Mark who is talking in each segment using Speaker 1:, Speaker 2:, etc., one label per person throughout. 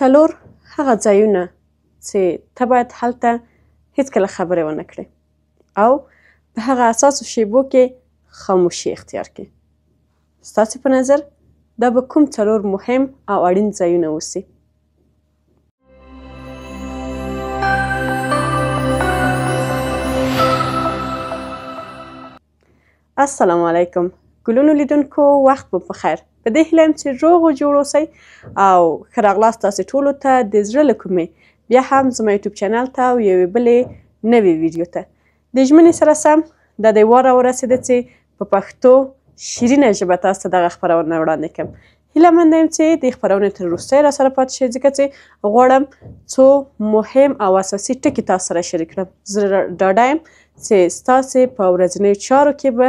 Speaker 1: څلور هغه ځایونه چې ته باید هلته هیڅکله خبرې ونه کړې او په هغه اساسو شیبو کې خاموشي اختیار کړې. ستاسې په نظر دا به کوم څلور مهم او اړین ځایونه اوسي؟ السلام علیکم ګلونو لیدونکو، وخت مو په خیر. په دې هیله یم چې روغ و جوړ اوسئ او ښه راغلاست تاسې ټولو ته د زړه له کومې بیا هم زما یوټیوب چینل ته او یوې بلې نوې ویډیو ته. د ژمنې سره سم دا دی وار راورسېده چې په پښتو شیرینه ژبه تاسو ته دغه خپرونه وړاندې کړم. هیله منده یم چې د خپرونې تر وروستۍ راسره پاتې شئ، ځکه چې غواړم څو مهم او اساسي ټکي تاسو سره شریک کړم. زه ډاډه یم چې ستاسې په ورځنیو چارو کې به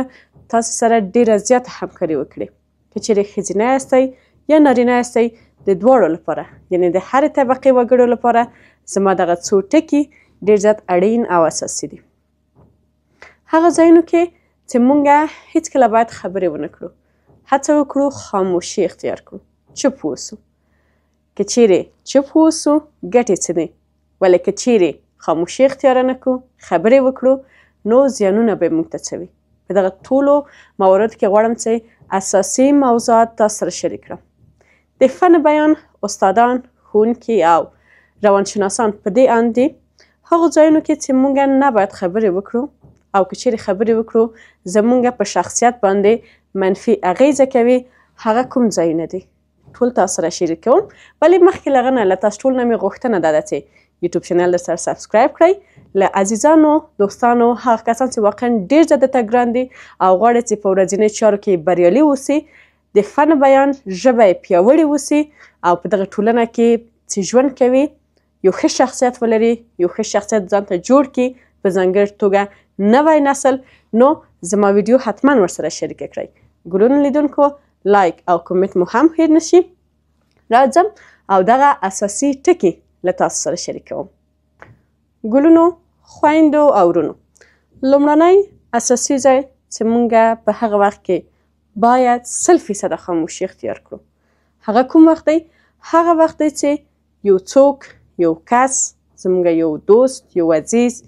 Speaker 1: تاسو سره ډیره زیاته همکاري وکړي. که چیرې ښځینه یاستئ یا نارینه یاستئ، د دواړو لپاره یعنې د هرې طبقې وګړو لپاره زما دغه څو ټکي ډیر زیات اړین او اساسي دي. هغه ځایونو کې چې مونږ هیڅکله باید خبرې ونه کړو، هڅه وکړو خاموشي اختیار کړو، چوپ واوسو. که چیرې چوپ واوسو ګټې څه دي؟ ولې که چیرې خاموشي اختیار نه کړو، خبرې وکړو، نو زیانونه به مونږ ته څه وي؟ په دغه ټولو مواردو کې غواړم چې اساسي موضوعات تاسو سره شریک کړم. د فن بیان استادان، ښوونکي او روانشناسان په دې اند دي هغو ځایونو کې چې مونږ نه باید خبرې وکړو او که چیرې خبرې وکړو زمونږ په شخصیت باندې منفي اغیزه کوي، هغه کوم ځایونه دي؟ ټول تاسو سره شریک کوم. ولی مخکې له هغه نه له تاسو ټولو نه مې غوښتنه دا ده چې یوټیوب چینل در سره سبسکرایب کړئ. له عزیزانو، دوستانو، هغه کسان چې واقعا ډېر زیات درته ګران دي او غواړئ چې په ورځنیو چارو کې بریالي اوسئ، د فن بیان ژبه یې پیاوړې اوسي او په دغه ټولنه کې چې ژوند کوي یو ښه شخصیت ولري، یو ښه شخصیت ځان ته جوړ کړي، په ځانګړې توګه نوی نسل. نو زما ویډیو حتما ورسره شریکه کړئ. ګلونو لیدونکو، لایک او کومنټ مو هم هیر نشي. راځم او دغه اساسي ټکي له تاسو سره شریکوم. ګلونو، خویندو او ورونو، لومړنی اساسي ځای چې مونږ په هغه وخت کې باید 100% خاموشي اختیار کړو، هغه کوم وخت دی؟ هغه وخت دی چې یو څوک، یو کس، زموږ یو دوست، یو عزیز،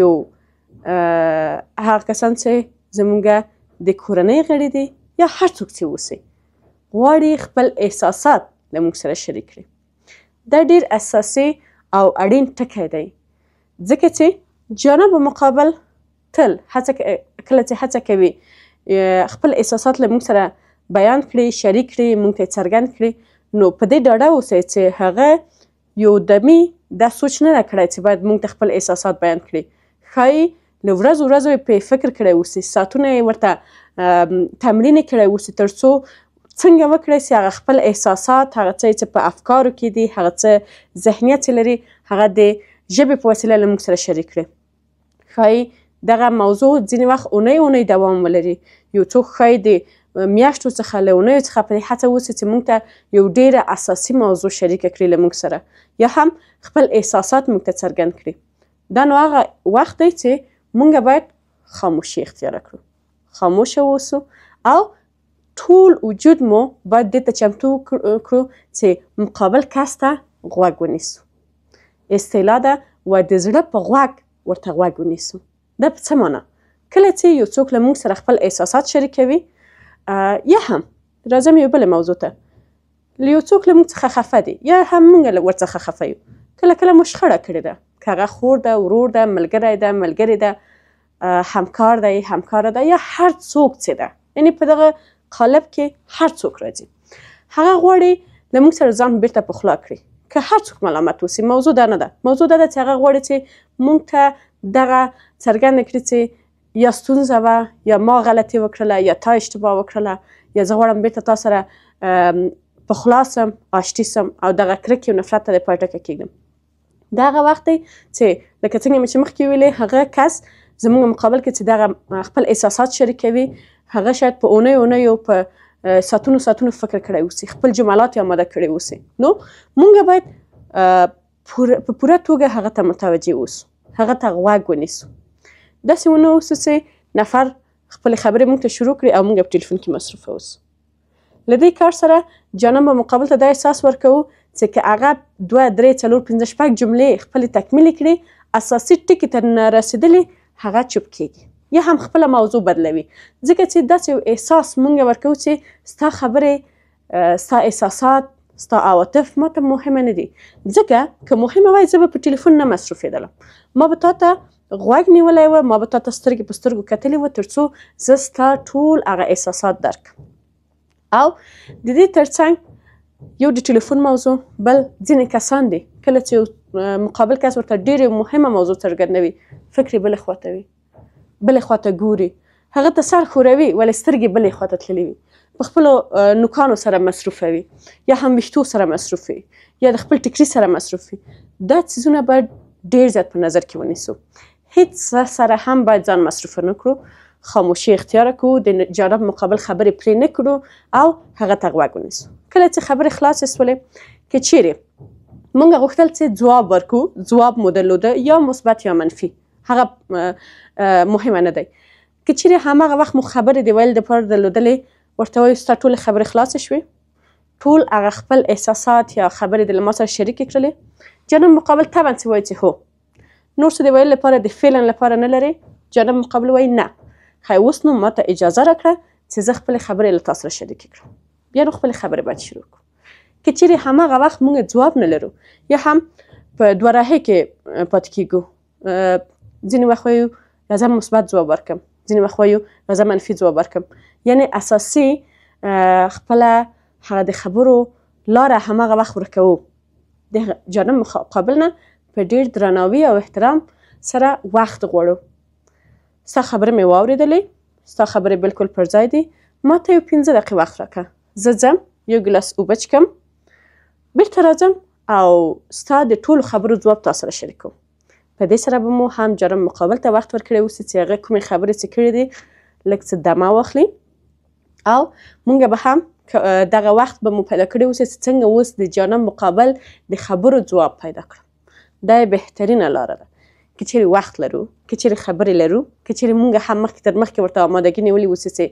Speaker 1: یو هغه کسان چې زموږ د کورنۍ غړي دي یا هر څوک چې اوسي، غواړي خپل احساسات له موږ سره شریک کړي. دا ډیر اساسي او اړین ټکی دی، ځکه چې جانب مقابل تل کله چې هڅه کوي خپل احساسات له موږ سره بیان کړي، شریک کړي، موږ ته یې څرګند کړي، نو په دې ډاډه اوسئ چې هغه یو دمي دا سوچ نه ده کړی چې باید موږ ته خپل احساسات بیان کړي. ښایي له ورځو ورځو یې پرې فکر کړی اوسي، ساعتونه یې ورته تمرین یې کړی اوسي، تر څو څنګه وکړی چې هغه خپل احساسات، هغه څه چې په افکارو کې دي، هغه څه ذهنیت چې لري، هغه د ژبې په وسیله له موږ سره شریک کړي. ښایي دغه موضوع ځینې وخت اونۍ دوام ولري، یو څوک ښایي د میاشتو څخه له اونیو څخه پرې هڅه وسي چې موږ ته یو ډیره اساسي موضوع شریکه کړي له موږ سره، یا هم خپل احساسات موږ ته څرګند کړي. دا نو هغه وخت دی چې موږ باید خاموشي اختیار کړو، خاموشه اوسو او ټول وجود مو باید دې ته چمتو کړو چې مقابل کس ته غوږ ونیسو. اصطلاح ده و د زړه په غوږ ورته غوږ ونیسو. دا په څه معنی؟ کله چې یو څوک له موږ سره خپل احساسات شریکوي، یا هم راځم یو بله موضوع ته، یو څوک له موږ څخه خفه دی یا هم موږ ورڅخه خفه یو، کله مو شخړه کړې ده، که هغه خور ده، ورور ده، ملګری ده، ملګرې ده، همکار دی، همکاره ده، یا هر څوک چې ده، یعنې په دغه قالب کې هر څوک راځي، هغه غواړي له موږ سره ځان بیرته پخلا کړي. که هر څوک ملامت اوسي، موضوع دا نه ده، موضوع دا ده چې هغه غواړي چې موږ ته دغه څرګنده کړي چې یا ستونزه وه، یا ما غلطي وکړله، یا تا اشتباه وکړله، یا زه غواړم بیرته تا سره پخلا سم، آشتي سم او دغه کرکې او نفرت ته د پای ټکی کږدم. دا هغه وخت دی چې لکه څنګه مې چې مخکې ویلې، هغه کس زموږ مقابل کې چې دغه خپل احساسات شریکوي، هغه شاید په اونیو په ساعتونو فکر کړی اوسي، خپل جملات یې آماده کړي اوسي. نو موږ باید په پوره توګه هغه ته متوجه اوسو، هغه ته غوږ ونیسو. داسې ونه اوسو چې نفر خپلې خبرې موږ ته شروع کړي او موږ په ټلیفون کې مصروفه اوسو. له دې کار سره جانب مقابل ته دا احساس ورکوو چې که هغه 2 3 4 5 6 جملې خپلې تکمیلې کړي، اساسي ټکي ته رسېدلې هغه چوپ کېږي یا هم خپله موضوع بدلوي. ځکه چې داسې یو احساس موږ ورکوو چې ستا خبرې، ستا احساسات، ستا عواطف ما ته مهمه نه دي. ځکه که مهمه وای زه به په ټلیفون نه مصروفېدلم، ما به تا ته غوږ نیولی و، ما به تا ته سترګې په سترګو کتلې و تر څو زه ستا ټول هغه احساسات درک کړم. او د دې ترڅنګ یو د ټلیفون موضوع، بل ځینې کسان دي کله چې مقابل کس ورته ډېرې مهمه موضوع څرګندوي فکر یې بلې خواته وي، بلې خواته ګوري، هغه ته سر ښوروي ولې سترګې بلې خواته تللې وي، په خپلو نوکانو سره مصروفه وي یا هم ویښتو سره مصروف وي یا د خپل ټکري سره مصروف وي. دا څیزونه باید ډېر زیات په نظر کې ونیسو. هیڅ سره هم باید ځان مصروفه نه کړو، خاموشي اختیار کړو، د جانب مقابل خبرې پرې نه کړو او هغه ته غوږ ونیسو. کله چې خبرې خلاصې سولې، که چیرې موږ غوښتل چې ځواب ورکړو، ځواب مو درلوده یا مثبت یا منفي، هغه مهمه نه دی. که چیرې هماغه وخت مو خبرې د ویل دپاره درلودلې، ورته وایو ستا ټولې خبرې خلاصې شوې، ټول هغه خپل احساسات یا خبرې د له ما سره شریکې کړلې، جانب مقابل طبعا چې وایي چې هو، نور څه د ویلو لپاره د فعلا لپاره نه لرې، جانب مقابل وایي نه، ښایي اوس نو ما ته اجازه راکړه چې زه خپلې خبرې له تا سره شریکې کړم، بیا نو خپلې خبرې باید شروع کړو. که چیرې هماغه وخت موږ ځواب نه لرو یا هم په دوه راهۍ کې پاتې کېږو، ځینې وخت وایو راځه مثبت ځواب ورکړم، ځینې وخت وایو راځه منفي ځواب ورکړم، یعنې اساسي خپله هغه د خبرو لاره هماغه وخت ورکوو، د جانب مقابل نه په ډېر درناوي او احترام سره وخت غواړو. ستا خبرې مې واورېدلې، ستا خبرې بلکل پر ځای دي، ما ته یو 5 دقیقې وخت راکړه، زه ځم یو ګیلاس اوبه چکم، بېرته راځم او ستا د ټولو خبرو ځواب تا سره شریکوم. په دې سره به مو هم جانب مقابل ته وخت ورکړی اوسي چې هغه کومې خبرې چې کړې دي لږ څه دمه واخلي او موږ به هم دغه وخت به مو پیدا کړی اوسي چې څنګه اوس د جانب مقابل د خبرو ځواب پیدا کړم. دا یې بهترینه لاره ده. که چیرې وخت لرو، که چیرې خبرې لرو، که چیرې موږ هم مخکې تر مخکې ورته آمادګي نیولې اوسي چې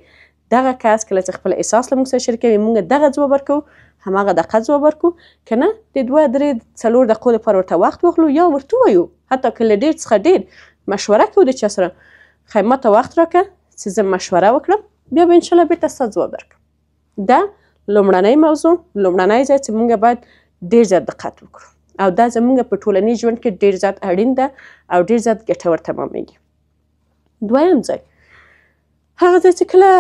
Speaker 1: دغه کس کله چې خپل احساس له موږ سره شریکوي موږ دغه ځواب ورکوو، هماغه دقیقه ځواب ورکوو، که نه د 2 3 4 دقیقو لپاره ورته وخت واخلو یا ورته ووایو، حتی که له ډېر څخه ډېر مشوره کوو د چا سره، ښایي ما ته وخت راکړه چې زه مشوره وکړم، بیا به انشاءالله بېرته ستا ځواب درکړم. دا لومړنی موضوع، لومړنی ځای چې موږ باید ډېر زیات دقت وکړو او دا زموږ په ټولنیز ژوند کې ډېر زیات اړین ده او ډېر زیات ګټور تمامېږي. دویم ځای هغه ځای چې کله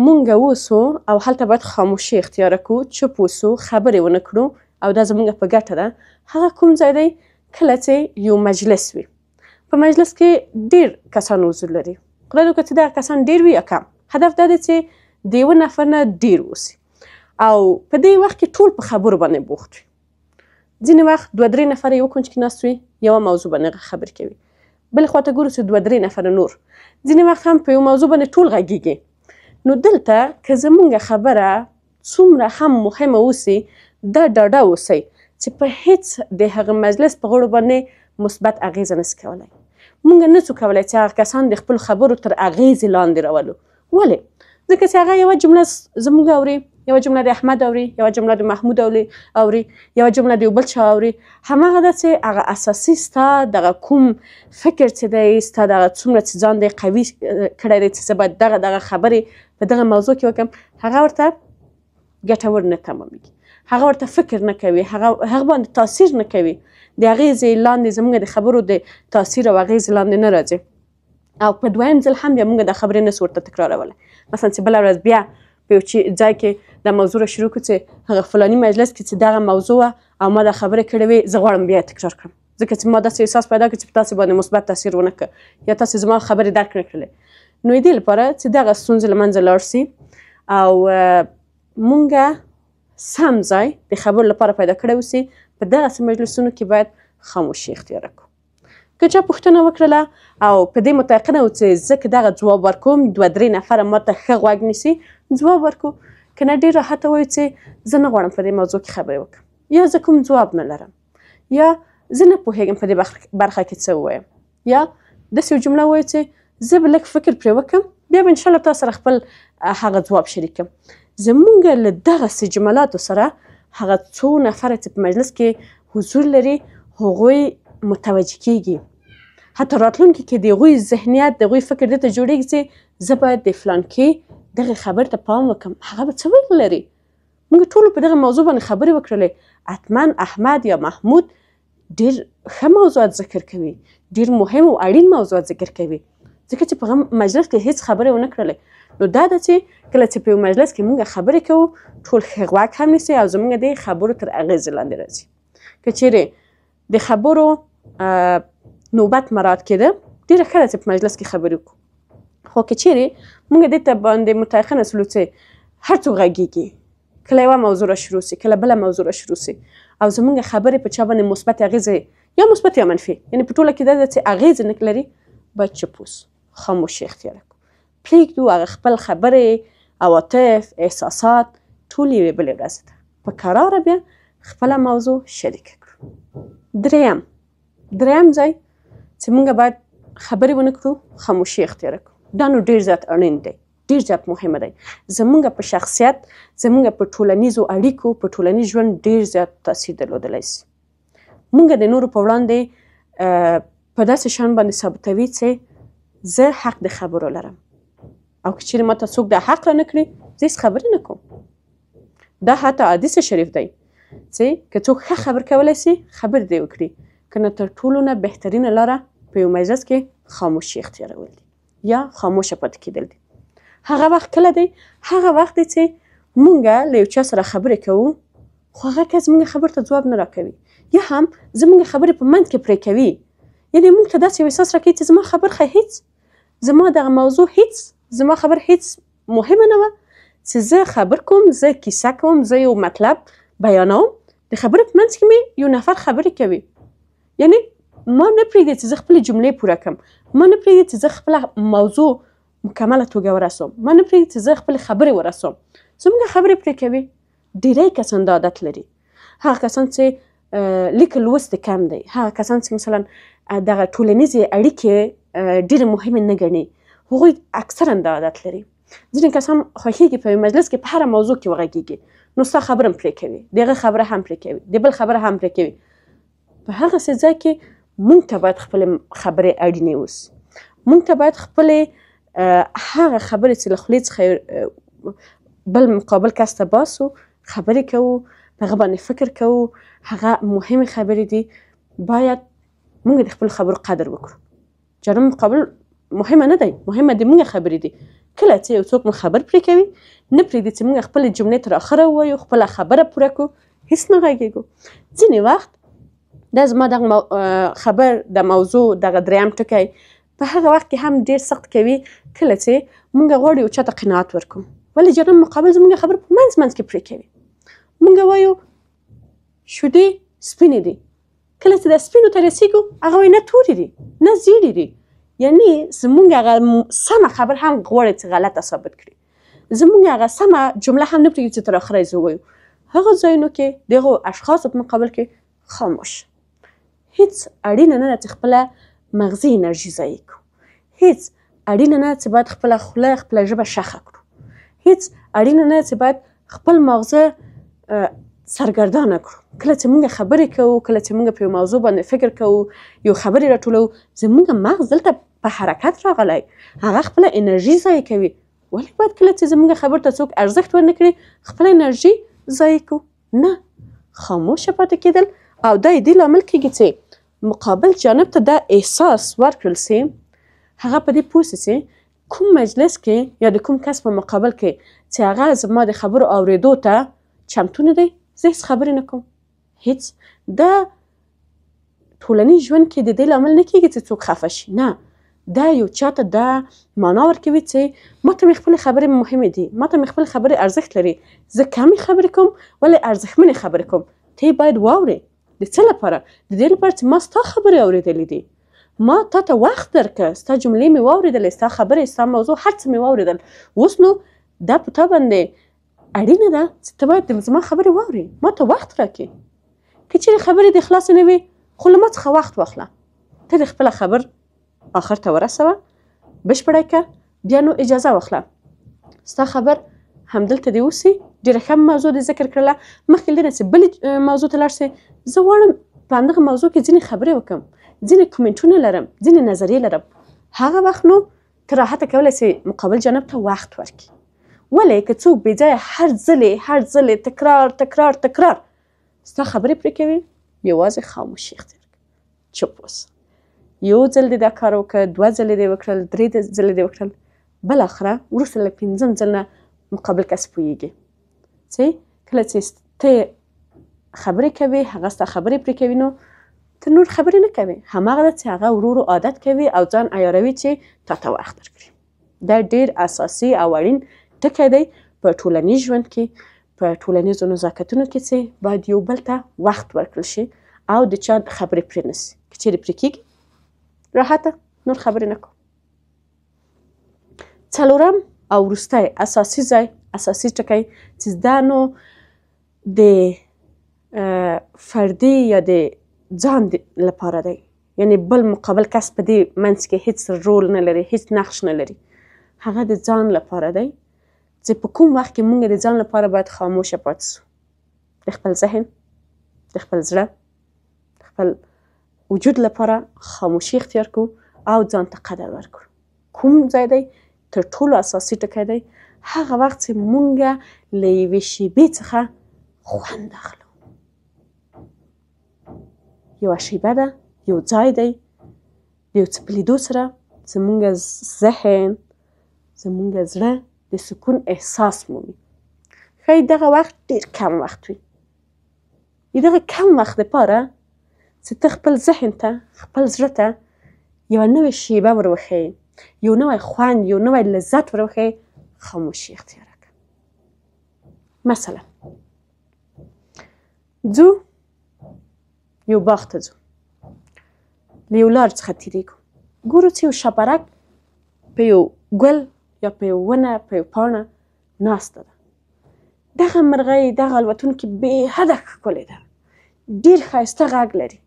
Speaker 1: مونږ اوسو او هلته باید خاموشي اختیار کړو، چوپ اوسو، خبرې ونه کړو او دا زموږ په ګټه ده. هغه کوم ځای دی؟ کله چې یو مجلس وي، په مجلس کې ډېر کسان حضور لري، خدای دې وکړه چې دغه کسان ډېر وي یا کم، هدف دا دی چې د یوه نفر نه ډېر اوسي او په دې وخت کې ټول په خبرو باندې بوخت وي. ځینې وخت 2 3 نفره یو کونج کې ناست وي، یوه موضوع باندې خبرې کوي، بلې خواته ګورو چې 2 3 نفره نور، ځینې وخت هم په یو موضوع باندې ټول غږیږي. نو دلته که زمونږ خبره څومره هم مهمه اوسي، دا ډاډه اوسئ چې په هیڅ د هغه مجلس په غړو باندې مثبت اغیزه نشي کولی. مونږ نه څو کولی چې هغه کسان د خپلو خبرو تر اغیزې لاندې راولو. ولې؟ ځکه چې هغه یوه جمله زموږ اوري، یوه جمله د احمد اوري، یوه جمله د محمود اوري، یوه جمله د یو بل چا اوري. هماغه ده چې هغه اساسي ستا دغه کوم فکر چې دی، ستا دغه څومره چې ځان دی قوي کړی دی چې زه باید دغه خبرې په دغه موضوع کې وکړم، هغه ورته ګټور نه تمامېږي، هغه ورته فکر نه کوي، هغه باندې تاثیر نه کوي، د هغې لاندې زموږ د خبرو د تاثیر او اغېزې لاندې نه راځي او په دویم ځل هم بیا موږ دا خبرې نسو ورته تکرارولی. مثلا چې بله ورځ بیا په یو ځای کې دا موضوع را شروع کړو چې هغه فلاني مجلس کې چې دغه موضوع وه او ما دا خبرې کړې وې، زه غواړم بیا تکرار کړم ځکه چې ما داسې احساس پیدا کړ چې په تاسې باندې مثبت تاثیر ونه کړ یا تاسې زما خبرې درک نه کړلې. نو د دې لپاره چې دغه ستونزې له منځه لاړ شي او مونږ سم ځای د خبرو لپاره پیدا کړی اوسي، په دغسې مجلسونو کې باید خاموشي اختیار کړو. که چا پوښتنه وکړله او په دې متیقنه و چې زه که دغه ځواب ورکوم 2 3 نفره ما ته ښه غوږ نیسي، ځواب ورکړو، که نه ډېر راحته وایو چې زه نه غواړم په دې موضوع کې خبرې وکړم یا زه کوم ځواب نه لرم یا زه نه پوهېږم په دې برخه کې څه ووایم یا داسې یو جمله ووایو چې زه به لږ فکر پرې وکړم، بیا به انشاءالله تا سره خپل هغه ځواب شریک کړم. زمونږ له دغسې جملاتو سره هغه څو نفره چې په مجلس کې حضور لري هغوی متوجه کیږي. حتی راتلونکي کې د هغوی ذهنیت د هغوی فکر دې ته جوړیږي چې زه باید د فلانکي دغه خبر ته پام وکړم، هغه به څه ویل لري. موږ ټولو په دغه موضوع باندې خبرې وکړلې، حتما احمد یا محمود ډېر ښه موضوعات ذکر کوي، ډېر مهم او اړین موضوعات ذکر کوي، ځکه چې په هغه مجلس کې هیڅ خبرې ونه کړلې. نو دا ده چې کله چې په یو مجلس کې موږ خبرې کوو ټول ښه غوږ هم نیسي او زموږ د خبرو تر اغېزې لاندې راځي. که چیرې د خبرو نوبت مراعات کېده ډېره ښه ده چې په مجلس کې خبرې وکړو. خو که چیرې موږ دې ته باندې متيقنه سلو چې هر څوک غږېږي، کله یوه موضوع را شروع سي، کله بله موضوع را شروع سي او زموږ خبرې په چا باندې مثبت اغېزې یا مثبت یا منفي، یعنې په ټوله کې دا ده چې اغېزې نه لري، باید چوپ اوسو، خاموشي اختیاره کړو، پرېږدو هغه خپل خبرې، عواطف، احساسات ټول یوې بلې ورځې ته په کراره بیا خپله موضوع شریکه کړو. دریم ځای چې موږ باید خبرې ونه کړو، خاموشي اختیاره کړو. دا نو ډېر زیات اړین دی، ډېر زیات مهمه دی. زموږ په شخصیت، زموږ په ټولنیزو اړیکو، په ټولنیز ژوند ډېر زیات تاثیر درلودلی سي. موږ د نورو په وړاندې په داسې شیانو باندې ثابتوي چې زه حق د خبرو لرم او که چیرې ماته څوک دا حق رانه کړي زه هېڅ خبرې نه کوم. دا حتی حدیث شریف دی چې که څوک ښه خبر کولی سي خبرې دې وکړي، که نه تر ټولو نه بهترینه لاره په یو مجلس کې خاموشي اختیارول دي یا خاموشه پاتې کېدل دي. هغه وخت کله دی؟ هغه وخت دی چې موږ له یو چا سره خبرې کوو خو هغه کس موږ خبر ته ځواب نه راکوي یا هم زموږ خبرې په منځ کې پرې کوي، یعنې موږ ته داسې یو احساس راکوي چې زما خبر خو هېڅ، زما دغه موضوع هېڅ، زما خبر هېڅ مهمه نه وه چې زه خبر کوم، زه کیسه کوم، زه یو مطلب بیانوم، د خبرې په منځ کې مې یو نفر خبرې کوي. یعنې ما نه پرېږدي چې زه خپلې جملې پوره کړم، ما نه پرېږدي چې زه خپله موضوع مکمله توګه ورسوم، ما نه پرېږدي چې زه خپلې خبرې ورسوم. زموږ خبرې پرې کوي. ډېری کسان دا عادت لري. هغه کسان چې لیک لوست کم دی، هغه کسان چې مثلا دغه ټولنیزې اړیکې ډېرې مهمې نه ګڼي، هغوی اکثرا دا عادت لري. ځینې کسان خوښېږي په یو مجلس کې په هره موضوع کې وغږېږي، نو ستا خبره هم پرې کوي، د هغه خبره هم پرې کوي، د بل خبره هم پرې کوي. په هغسې ځای کې موږ ته باید خپلې خبرې اړینې اوسي. موږ ته باید خپلې هغه خبرې چې له خولې څخه بل مقابل کس ته باسو، خبرې کوو، په هغه باندې فکر کوو، هغه مهمې خبرې دي، باید موږ د خپل خبرو قدر وکړو. جانب مقابل مهمه نه دی، مهمه د موږ خبرې دي. کله چې یو څوک مو خبر پرې کوي نه پرېږدي چې موږ خپلې جملې تر اخره ووایو، خپله خبره پوره کړو، هېڅ نه غږېږو. ځینې وخت دا زما دغه خبر د موضوع دغه دریم ټکی په هغه وخت کې هم ډېر سخت کوي کله چې موږ غواړو یو چا ته قناعت ورکړو، ولې جانب مقابل زموږ خبر په منځ کې پرې کوي. موږ وایو شیدې سپینې دي، کله چې د سپینو ته رسېږو هغه وایي نه تورې دي، نه زیړې دي. یعنې زموږ هغه سمه خبر هم غواړي چې غلطه ثابت کړي، زموږ هغه سمه جمله هم نه پرېږدي چې تر اخره یې زه ووایو. هغه ځایونو کې د هغو اشخاصو په مقابل کې خاموش. هیڅ اړینه نه ده چې خپله مغزي انرژي ضایع کړو، هیڅ اړینه نه چې باید خپله خوله خپله ژبه شخه کړو، هیڅ اړینه نه چې باید خپل مغزه سرګردانه کړو. کله چې موږ خبرې کوو، کله چې موږ په یو موضوع باندې فکر کوو، یو خبرې راټولوو، زموږ مغز دلته په حرکت راغلی، هغه خپله انرژي ضایع کوي. ولې باید کله چې زموږ خبر ته څوک ارزښت ورنه کړي خپله انرژي ضایع کړو؟ نه، خاموشه پاتې کېدل. او دا یې دې لامل کېږي چې مقابل جانب ته دا احساس ورکړل سي، هغه په دې پوه سي کوم مجلس کې یا د کوم کس په مقابل کې چې هغه زما د خبرو اورېدو ته چمتو نه دی، زه هېڅ خبرې نه کوم. هېڅ. دا ټولنیز ژوند کې د دې لامل نه کېږي چې څوک خفه شي، نه، دا یو چاته دا معنا ورکوي چې ما ته مې خپلې خبرې مهمې دي، ما ته مې خپلې خبرې ارزښت لري، زه کمې خبرې کوم ولې ارزښتمنې خبرې کوم. ته یې باید واورې. د څه لپاره؟ د دې لپاره چې ما ستا خبرې اورېدلې دي، ما تا ته وخت درکړه، ستا جملې مې واورېدلې، ستا خبرې، ستا موضوع، هر څه مې واورېدل. اوس نو دا په تا باندې اړینه ده چې ته باید زما خبرې واورې، ما ته وخت راکړې. که چېرې خبرې دې خلاصې نه وي خو له ما څخه وخت واخله، ته دې خپله خبر آخر ته ورسوه، بشپړی کړه، بیا نو اجازه واخله. ستا خبر همدلته دې اوسي. ډېره ښه موضوع دې ذکر کړله. مخکې له دې نه چې بلې موضوع ته لاړ شئ، زه غواړم په همدغه موضوع کې ځینې خبرې وکړم، ځینې کومنټونه لرم، ځینې نظریې لرم. هغه وخت نو ته راحته کولی سې مقابل جانب ته وخت ورکړي. ولې که څوک بې ځایه هر ځلې تکرار ستا خبرې پرې کوي، یوازې خاموشي اختیار کړه، چوپ اوسه. یو ځل دې دا کار وکړه، 2 ځلې دې وکړل، 3 ځلې دې وکړل، بالاخره وروسته له 5م ځل نه مقابل کس پوهېږي چې کله چې ته خبرې کوي، هغه ستا خبرې پرې کوي، نو ته نور خبرې نه کوي. هماغه ده چې هغه ورو عادت کوي او ځان عیاروي چې تا ته وخت درکړي. دا ډېر اساسي او اړین ټکی دی په ټولنیز ژوند کې، په ټولنیزو نزاکتونو کې چې باید یو بل ته وخت ورکړل شي او د چا خبرې پرې نه سي. که چېرې پرې کېږي، راحته نور خبرې نه کوو. 4م او وروستی اساسي ټکی چې دا نو د فردي یا د ځان لپاره دی، یعنې بل مقابل کس په دې منځ کې هیڅ رول نه لري، هیڅ نقش نه لري. هغه د ځان لپاره دی چې په کوم وخت کې موږ د ځان لپاره باید خاموشه پاتې سو، د خپل ذهن، د خپل زړه، د خپل وجود لپاره خاموشي اختیار کړو او ځان ته قدر ورکړو. کوم ځای دی؟ تر ټولو اساسي ټکی دی هغه وخت چې موږ له یوې شیبې څخه خوند اخلو. یوه شیبه ده، یو ځای دی، د یو څه په لیدو سره زموږ ذهن، زموږ زړه د سکون احساس مومي. ښایي دغه وخت ډېر کم وخت وي. د دغه کم وخت دپاره چې ته خپل ذهن ته، خپل زړه ته یوه نوې شیبه ور وښیې، یو نوی خوند، یو نوی لذت ور وښیې، خاموشي اختیار کړه. مثلا ځو یو باغ ته ځو، له یو لار څخه تېرېږو، ګورو چې یو شاپرک په یو ګل یا په یو ونه، په یو پاڼه ناسته ده. دغه مرغۍ، دغه الوتونکې بې حده ښکلې ده، ډېر ښایسته غږ لري.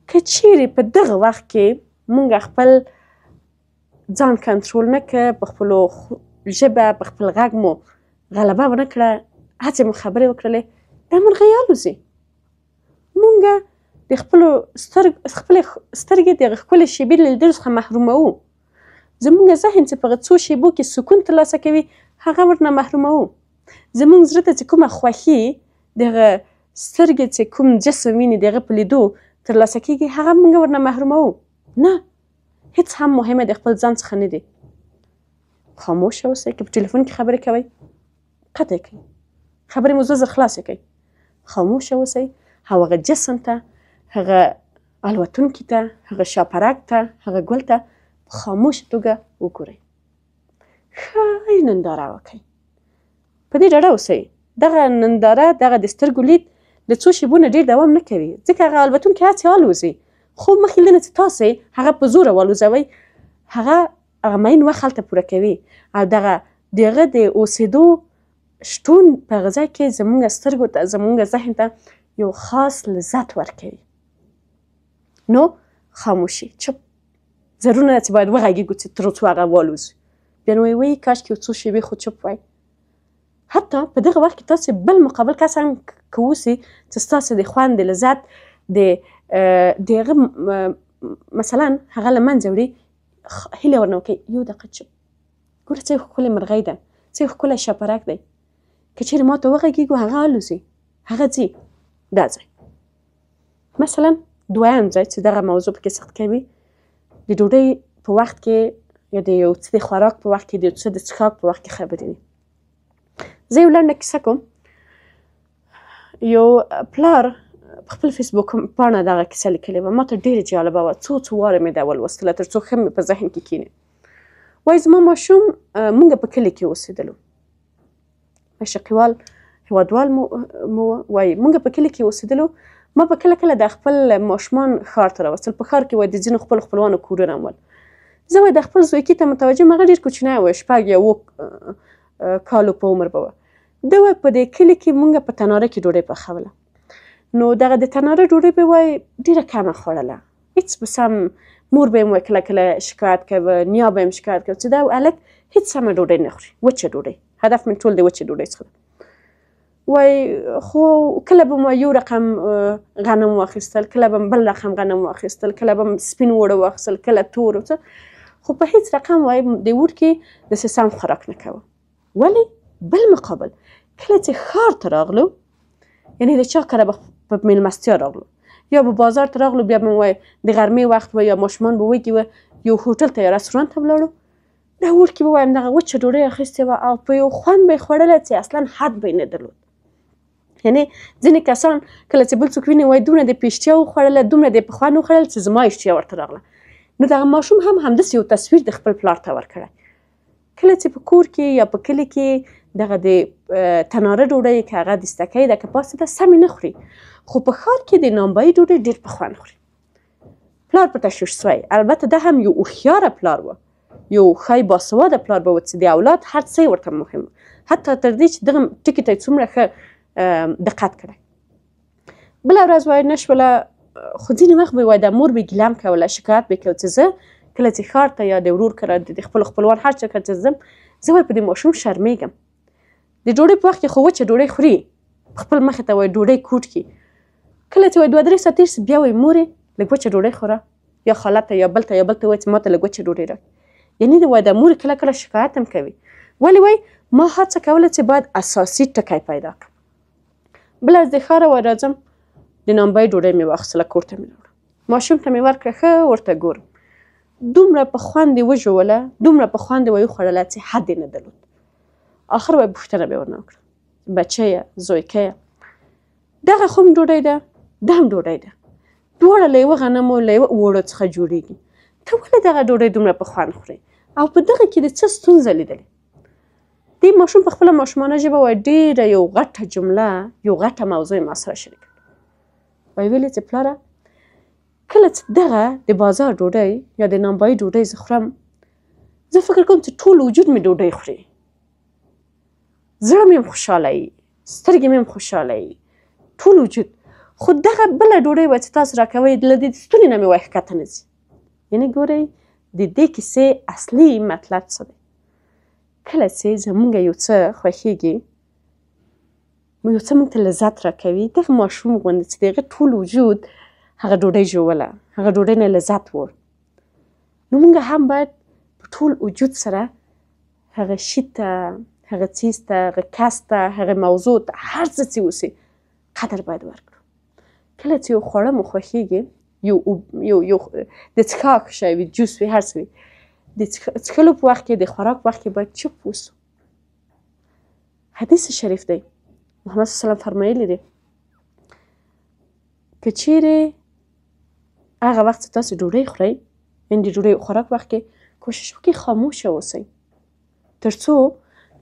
Speaker 1: که چیرې په دغه وخت کې موږ خپل ځان کنټرول نه کړه، په خپلو ژبه، په خپل غږ مو غلبه ونه کړه، هڅې مو خبرې وکړلې، دا مرغۍ الوځي. موږ د خپلې سترګې د هغې ښکلې شیبې له لیدلو څخه محروموو. زموږ ذهن چې په هغه څو شیبو کې سکون ترلاسه کوي، هغه ورنه محروموو. زموږ زړه ته چې کومه خوښي د هغه سترګې چې کوم جسم ویني د هغه په لیدو ترلاسه کېږي، هغه موږ ورنه محروموو. نه، هیڅ هم مهمه د خپل ځان څخه نه دي. خاموشه اوسئ. که په ټلیفون کې خبرې کوئ، قطع کړئ، خبرې مو زر خلاصې کړئ. خاموشه اوسئ او هغه جسم ته، هغه الوتونکي ته، هغه شاپرک ته، هغه ګل ته په خاموشه توګه وګورئ. ښه ننداره وکړئ. په دې ډاډه اوسئ دغه ننداره، دغه د سترګو لید د څو شیبو نه ډېر دوام نه کوي، ځکه هغه الوتونکي هسې الوځي، خو مخکې له نه چې تاسې هغه په زوره والوځوئ، هغه معین وخت هلته پوره کوي او د هغه د اوسېدو شتون په هغه ځای کې زموږ سترګو ته، زموږ ذهن ته یو خاص لذت ورکوي. نو خاموشي، چپ. ضرور نه چې باید وغږېږو چې تر څو هغه والوځي. بیا نو وایي کاشکې یو څو شیبې خو چپ وای. حتی په دغه وخت کې تاسې بل مقابل کس هم که اوسي چې ستاسې د خوند، د لذت، د هغه مثلا هغه له منځه وړي، هیله ورنه وکړئ یو دقیقه چپ. ګوره څه ښکلې مرغۍ ده، څه ښکلی شاپرک دی. که چېرې ما ته وغږېږو، هغه الوځي، هغه ځي. دا ځای مثلا 2یم ځای چې دغه موضوع پکې سخت کوي، د ډوډۍ په وخت کې یا د یو څه د خوراک په وخت کې، د یو څه د څښاک په وخت کې خبرې وي. زه یو لنډه کیسه کوم. یو پلار په خپل فیسبوک پاڼه دغه کیسه لیکلې وه، ما ته ډېره جالبه وه، څو واره مې دا ولوستله تر څو ښه مې په ذهن کې کښېني. وایي زما ماشوم، موږ په کلي کې اوسېدلو، مشرقیوال هېوادوال مو وایي موږ په کلي کې اوسېدلو. ما به کله کله د خپل ماشومان ښار ته راوستل. په ښار کې وایي د ځینو خپلوانو کورونه هم ول. زه وایي د خپل زویکي ته متوجه یم، هغه ډېر کوچنی و، 6 یا 7 کالو په عمر به وه. ده وایي په دې کلي کې موږ په تناره کې ډوډۍ پخوله. نو دغه د تناره ډوډۍ به وایي ډېره کمه خوړله، هېڅ به سم. مور به یې وایي کله کله شکایت کوه، نیا به یې شکایت کوه چې دا هلک هېڅ سمه ډوډۍ نه خوري، وچه ډوډۍ. هدف مې ټول د وچې ډوډۍ څخه وای خو کله به ما یو رقم غنم واخیستل، کله به بل رقم غنم واخیستل، کله به سپین اوړه واخیستل، کله تور خو په هیڅ رقم وای د وډ کې داسې سم خوراک نه کوه. ولې؟ بل مقابل کله چې ښار ته راغلو، یعنې د چا کره به په میلمستیا راغلو یا به بازار ته راغلو، بیا به وای د غرمې وخت و یا ماشومان به وږي و، یو هوټل ته یا رستورانت ته ولاړو، د وډ کې به وایم دغه وچه ډوډۍ اخیستې وه او په یو خوند به یې خوړله چې اصلا حد به یې نه درلود. یعنې ځینې کسان کله چې بل څوک ویني وایي دومره دې په اشتیا وخوړله، دومره دې په خوند وخوړل چې زما اشتیا ورته راغله. نو دغه ماشوم هم همداسې یو تصویر د خپل پلار ته ورکړی. کله چې په کور کې یا په کلي کې دغه د تناره ډوډۍ که هغه د ستکۍ ده که پاسې ده سمې نه خوري، خو په ښار کې د نانبایي ډوډۍ ډېر په خوند خوري. پلار په تشویش سوی، البته ده هم یو هوښیاره پلار و، یو ښایي باسواده پلار به و چې د اولاد هر څه یې ورته مهم و، حتی تر دې چې دغه ټکي ته یې څومره ښه دقت کړی. بله ورځ وایي نه شوله، خو ځینې وخت به وایي د مور به ګیله هم کوله، شکایت به یې کوه چې زه کله چې ښار ته یا د ورور کره د خپلو خپلوان هر چا کره چې ځم، زه وایي په دې ماشوم شرمېږم. د ډوډۍ په وخت کې خو وچه ډوډۍ خوري، خپل مخې ته وایي ډوډۍ کوټ کړي. کله چې وایي 2-3 ساعت تېر شي بیا وایي مورې لږ وچه ډوډۍ خوره، یا خاله ته یا بل ته وایي چې ما ته لږ وچه ډوډۍ راکړي. یعنې د وایي د مور کله کله شکایت هم کوي. ولې وایي ما هڅه کوله چې باید اساسي ټکی پیدا کړم. بله ورځ د ښاره وایي راځم د نانبایي ډوډۍ مې واخیستله، کور ته مې راوړه، ماشوم ته مې ورکړه، ښه ورته ګورم، دومره په خوند یې وژوله، دومره په خوند یې وخوړله چې حد یې نه درلود. آخر وایي پوښتنه مې ورنه وکړه، بچیه زویکیه دغه خو هم ډوډۍ ده، دا هم ډوډۍ ده، دواړه له یوه غنمو له یوه اوړو څخه جوړېږي، ته ولې دغه ډوډۍ دومره په خوند خورې او په دغه کې د څه ستونزه لیدلې؟ دې ماشوم په خپله ماشومانه ژبه وایي ډېره یو غټه جمله، یو غټه موضوع ما سره شریک کړه. وایي ویلې چې پلاره کله چې دغه د بازار ډوډۍ یا د نانبایي ډوډۍ زه خورم، زه فکر کوم چې ټول وجود مې ډوډۍ خوري، زړه مې هم خوشحاله وي، سترګې مې هم خوشحاله وي، ټول وجود. خو دغه بله ډوډۍ وایي چې تاسو راکوئ له دې ستوني نه مې وایي ښکته نه ځي. یعنې ګورئ د دې کیسې اصلي مطلب څه دی؟ کله چې زمونږ یو څه خوښېږي، یو څه موږ ته لذت راکوي، دغه ماشوم غوندې چې د هغه ټول وجود هغه ډوډۍ ژوله، هغه ډوډۍ نه لذت وړ، نو موږ هم باید په ټول وجود سره هغه شي ته، هغه څیز ته، هغه کس ته، هغه موضوع ته، هر څه چې اوسي قدر باید ورکړو. کله چې یو خواړه مو خوښېږي، یو د څښاک شی وي، جوس وي، هر څه وي، د څښلو په وخت کې، د خوراک په وخت کې باید چوپ اوسو. حدیث شریف دی، محمد صلی الله علیه وسلم فرمایلی دی که چیرې هغه وخت چې تاسو ډوډۍ خورئ، یعنې د ډوډۍ خوراک وخت کې کوشش وکړئ خاموشه اوسئ، تر څو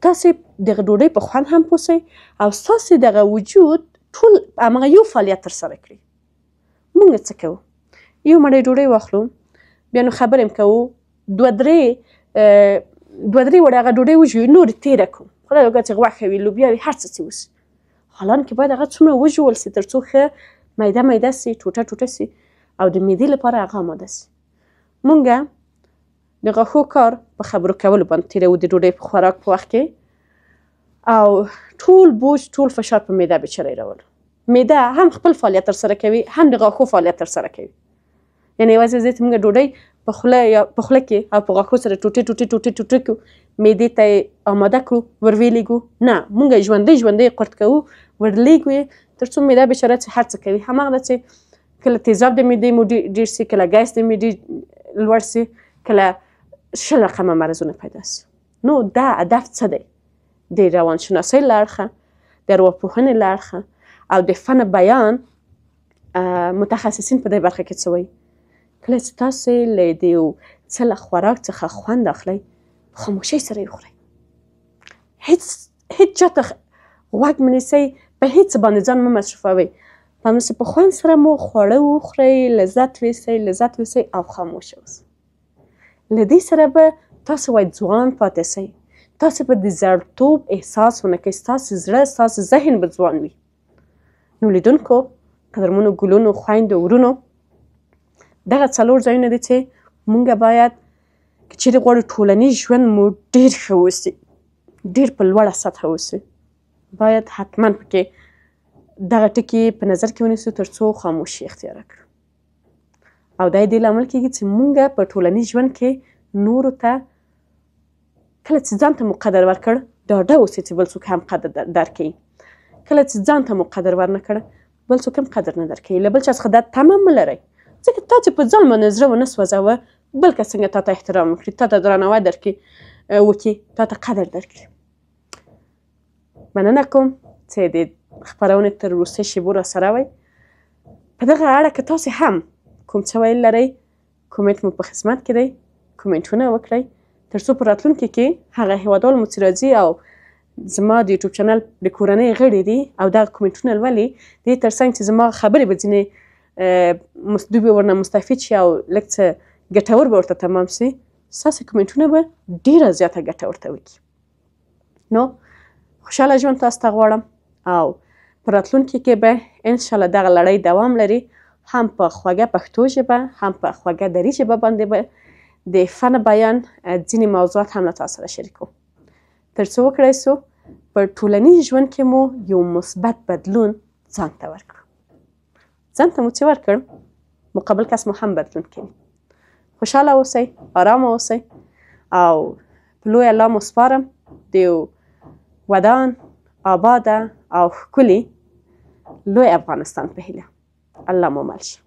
Speaker 1: تاسې دغه ډوډۍ په خوند هم پوسئ او ستاسې دغه وجود ټول همغه یو فعالیت ترسره کړي. مونږ څه کوو؟ یو مړۍ ډوډۍ واخلو، بیا نو خبرې هم کوو، 2-3 وړې هغه ډوډۍ وژوو، نورې تېره کړو، خدای وکړه چې غوښه وي، لوبیا وي، هر څه چې اوسي، حالانکې باید هغه څومره وژول سي تر څو ښه میده میده سي، ټوټه ټوټه سي او د معدې لپاره هغه آماده سي. مونږ د غاښو کار په خبرو کولو باندې تېروو د ډوډۍ په خوراک په وخت کې، او ټول بوج، ټول فشار په معده بیچاره راولو. معده هم خپل فعالیت ترسره کوي، هم د غاښو فعالیت ترسره کوي. یعنې یوازې چې موږ ډوډۍ په خوله کې او په غاښو سره ټوټې ټوټې ټوټې ټوټې کړو، معدې ته یې آماده کړو، ورولېږو، نه، موږ یې ژوندۍ ژوندۍ قورت کوو، ورلېږو یې تر څو معده بیچاره چې هر څه کوي، هماغه ده چې کله تیزاب د معدې مو ډېر سي، کله ګیس د معدې لوړ سي، کله 20 رقمه مرضونه پیدا سي. نو دا هدف څه دی؟ د روانشناسۍ له اړخه، د ارواپوهنې له اړخه او د فن بیان متخصصین په دې برخه کې څه وایي؟ کله چې تاسې له د یو څه له خوراک څخه خوند اخلئ، په خاموشۍ سره یې خورئ، هېڅ چاته غوږ مه نیسئ، په هېڅ باندې ځان مه مصرفوئ، همداسې په خوند سره مو خواړه وخورئ، لذت ویسئ او خاموشه اوسئ. له دې سره به تاسو باید ځوان پاتې سئ، تاسو به د زړتوب احساس ونه کوئ، ستاسو زړه، ستاسو ذهن به ځوان وي. نو لیدونکو، قدرمنو ګلونو، خویندو، ورونو، دغه 4 ځایونه دي چې مونږ باید که چیرې غواړو ټولنیز ژوند مو ډېر ښه اوسي، ډېر په لوړه سطحه اوسي. باید حتما پکې دغه ټکي په نظر کې ونیسو تر څو خاموشي اختیاره کړو. او دا یې دې لامل کېږي چې موږ په ټولنیز ژوند کې نورو ته کله چې ځان ته مو قدر ورکړ ډاډه اوسئ چې بل څوک هم قدر درکوي. کله چې ځان ته مو قدر ورنه کړه بل څوک هم قدر نه درکوي. له بل چا څخه دا تمه مه لرئ ځکه تا چې په ځان باندې زړه ونه سوځوه بل کس څنګه تا ته احترام وکړي، تا ته درناوی وکړي، تا ته قدر درکړي. مننه کوم چې د خپرونې تر وروستۍ شیبو راسره وئ. په دغه اړه که تاسې هم کوم څه ویل لرئ کومنټ مو په خدمت کې دی، کومنټونه وکړئ تر څو په راتلونکي کې هغه هیوادوال مو چې راځي او زما د یوټیوب چینل د کورنۍ غړي دي او دغه کومنټونه لولي د دې تر څنګ چې زما خبرې به ځینې دوی به ورنه مستفید شي او لږ څه ګټور به ورته تمام شي، ستاسې کومنټونه به ډېره زیاته ګټه ورته وکړي. نو خوشحاله ژوند تاسو ته غواړم او په راتلونکي کې به انشاءالله دغه لړۍ دوام لري، هم په خوږه پښتو ژبه هم په خوږه دري ژبه باندې به د فن بیان ځینې موضوعات هم له تاسو سره شریکوم تر څو وکړی سو په ټولنیز ژوند کې مو یو مثبت بدلون ځان ته ورکړو. ځان ته مو چې ورکړ مقابل کس مو هم بدلون کوي. خوشحاله اوسئ، آرامه اوسئ او په لوی الله مو سپارم د یو ودان، آباده او ښکلي لوی افغانستان په هیله. الله مو مل شه.